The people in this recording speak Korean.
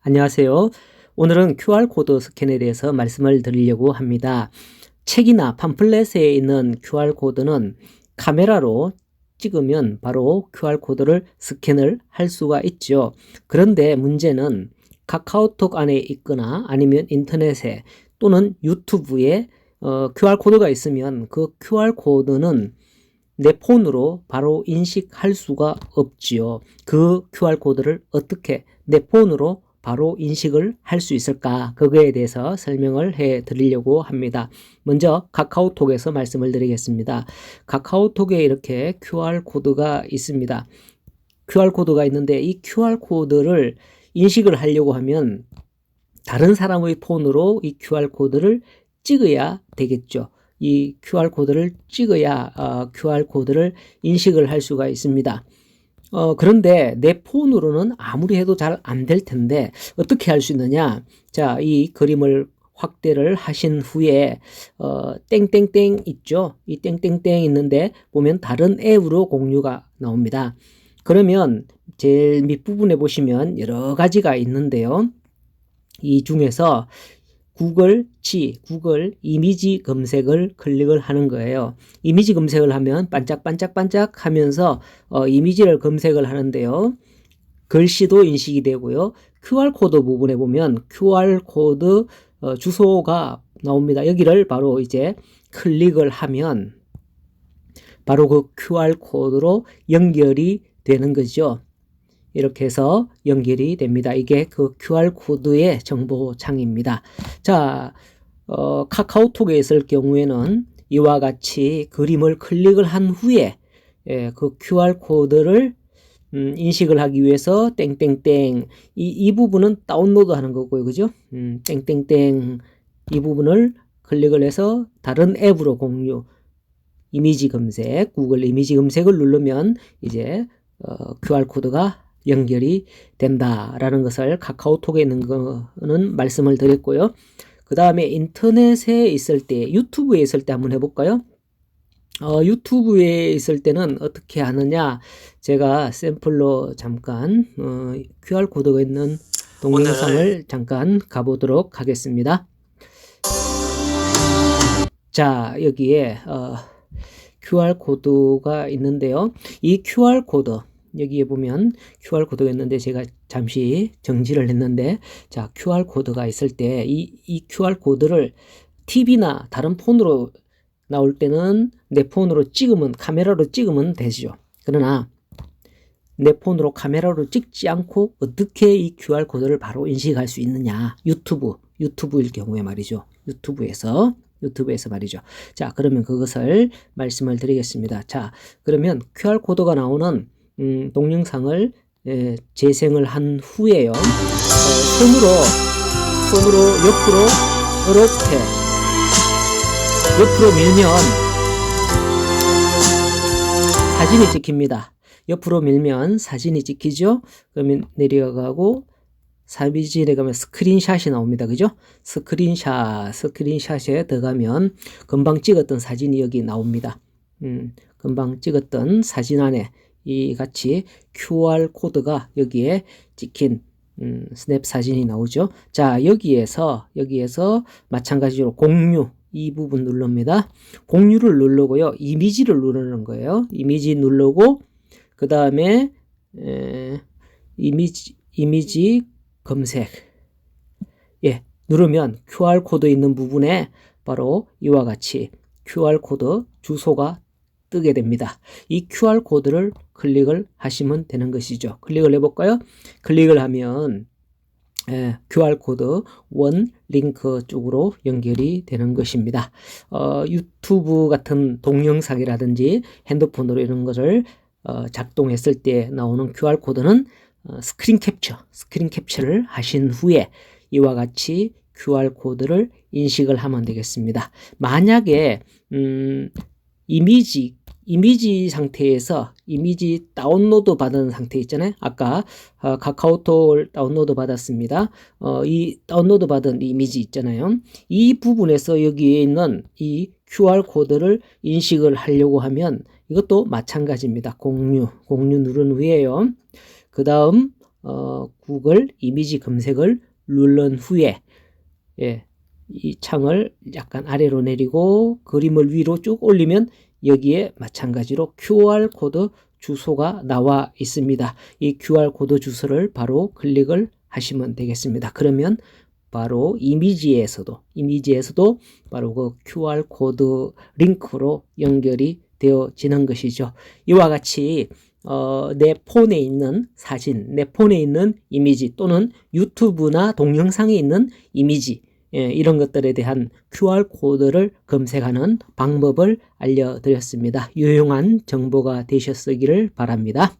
안녕하세요. 오늘은 QR코드 스캔에 대해서 말씀을 드리려고 합니다. 책이나 팜플렛에 있는 QR코드는 카메라로 찍으면 바로 QR코드를 스캔을 할 수가 있죠. 그런데 문제는 카카오톡 안에 있거나 아니면 인터넷에 또는 유튜브에 QR코드가 있으면 그 QR코드는 내 폰으로 바로 인식할 수가 없지요. 그 QR코드를 어떻게 내 폰으로 바로 인식을 할 수 있을까? 그거에 대해서 설명을 해 드리려고 합니다. 먼저 카카오톡에서 말씀을 드리겠습니다. 카카오톡에 이렇게 QR코드가 있습니다. QR코드가 있는데 이 QR코드를 인식을 하려고 하면 다른 사람의 폰으로 이 QR코드를 찍어야 되겠죠. 이 QR코드를 찍어야 QR코드를 인식을 할 수가 있습니다. 그런데 내 폰으로는 아무리 해도 잘 안 될 텐데 어떻게 할 수 있느냐? 자, 이 그림을 확대를 하신 후에 땡땡땡 있죠? 이 땡땡땡 있는데 보면 다른 앱으로 공유가 나옵니다. 그러면 제일 밑부분에 보시면 여러 가지가 있는데요. 이 중에서 구글 이미지 검색을 클릭을 하는 거예요. 이미지 검색을 하면 반짝반짝반짝 하면서 이미지를 검색을 하는데요. 글씨도 인식이 되고요. QR코드 부분에 보면 QR코드 주소가 나옵니다. 여기를 바로 이제 클릭을 하면 바로 그 QR코드로 연결이 되는 거죠. 이렇게 해서 연결이 됩니다. 이게 그 QR코드의 정보창입니다. 자, 카카오톡에 있을 경우에는 이와 같이 그림을 클릭을 한 후에 그 QR코드를 인식을 하기 위해서 땡땡땡 이 부분은 다운로드 하는 거고요. 그죠? 땡땡땡 이 부분을 클릭을 해서 다른 앱으로 공유 이미지 검색 구글 이미지 검색을 누르면 이제 QR코드가 연결이 된다라는 것을 카카오톡에 있는 거는 말씀을 드렸고요. 그 다음에 인터넷에 있을 때 유튜브에 있을 때 한번 해볼까요? 유튜브에 있을 때는 어떻게 하느냐 제가 샘플로 잠깐 QR코드가 있는 동영상을 잠깐 가보도록 하겠습니다. 자, 여기에 QR코드가 있는데요. 이 QR코드 여기에 보면 QR코드가 있는데 제가 잠시 정지를 했는데 자 QR코드가 있을 때 이 QR코드를 TV나 다른 폰으로 나올 때는 내 폰으로 찍으면 카메라로 찍으면 되죠. 그러나 내 폰으로 카메라로 찍지 않고 어떻게 이 QR코드를 바로 인식할 수 있느냐 유튜브일 경우에 말이죠. 유튜브에서 말이죠. 자 그러면 그것을 말씀을 드리겠습니다. 자 그러면 QR코드가 나오는 동영상을 재생을 한 후에요. 손으로 옆으로 밀면 사진이 찍힙니다. 옆으로 밀면 사진이 찍히죠. 그러면 내려가고 사진에 가면 스크린샷이 나옵니다. 그죠? 스크린샷에 들어가면 금방 찍었던 사진이 여기 나옵니다. 금방 찍었던 사진 안에 이 같이 QR코드가 여기에 찍힌 스냅 사진이 나오죠. 자, 여기에서 마찬가지로 공유 이 부분 누릅니다. 공유를 누르고요. 이미지를 누르는 거예요. 이미지 누르고 그 다음에 이미지 검색 누르면 QR코드 있는 부분에 바로 이와 같이 QR코드 주소가 뜨게 됩니다. 이 QR코드를 클릭을 하시면 되는 것이죠. 클릭을 해볼까요? 클릭을 하면 QR코드 원 링크 쪽으로 연결이 되는 것입니다. 유튜브 같은 동영상이라든지 핸드폰으로 이런 것을 작동했을 때 나오는 QR코드는 스크린 캡처를 하신 후에 이와 같이 QR코드를 인식을 하면 되겠습니다. 만약에 이미지 상태에서 이미지 다운로드 받은 상태 있잖아요. 아까 카카오톡을 다운로드 받았습니다. 이 다운로드 받은 이미지 있잖아요. 이 부분에서 여기에 있는 이 QR코드를 인식을 하려고 하면 이것도 마찬가지입니다. 공유 누른 후에요. 그 다음 구글 이미지 검색을 누른 후에 이 창을 약간 아래로 내리고 그림을 위로 쭉 올리면 여기에 마찬가지로 QR코드 주소가 나와 있습니다. 이 QR코드 주소를 바로 클릭을 하시면 되겠습니다. 그러면 바로 이미지에서도 바로 그 QR코드 링크로 연결이 되어지는 것이죠. 이와 같이 내 폰에 있는 사진, 내 폰에 있는 이미지 또는 유튜브나 동영상에 있는 이미지 이런 것들에 대한 QR코드를 검색하는 방법을 알려드렸습니다. 유용한 정보가 되셨기를 바랍니다.